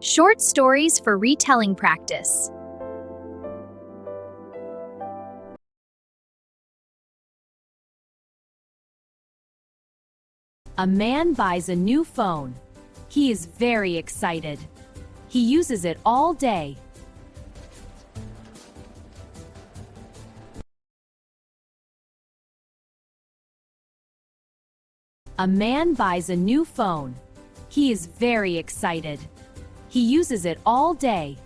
Short stories for retelling practice. A man buys a new phone. He is very excited. He uses it all day. A man buys a new phone. He is very excited. He uses it all day.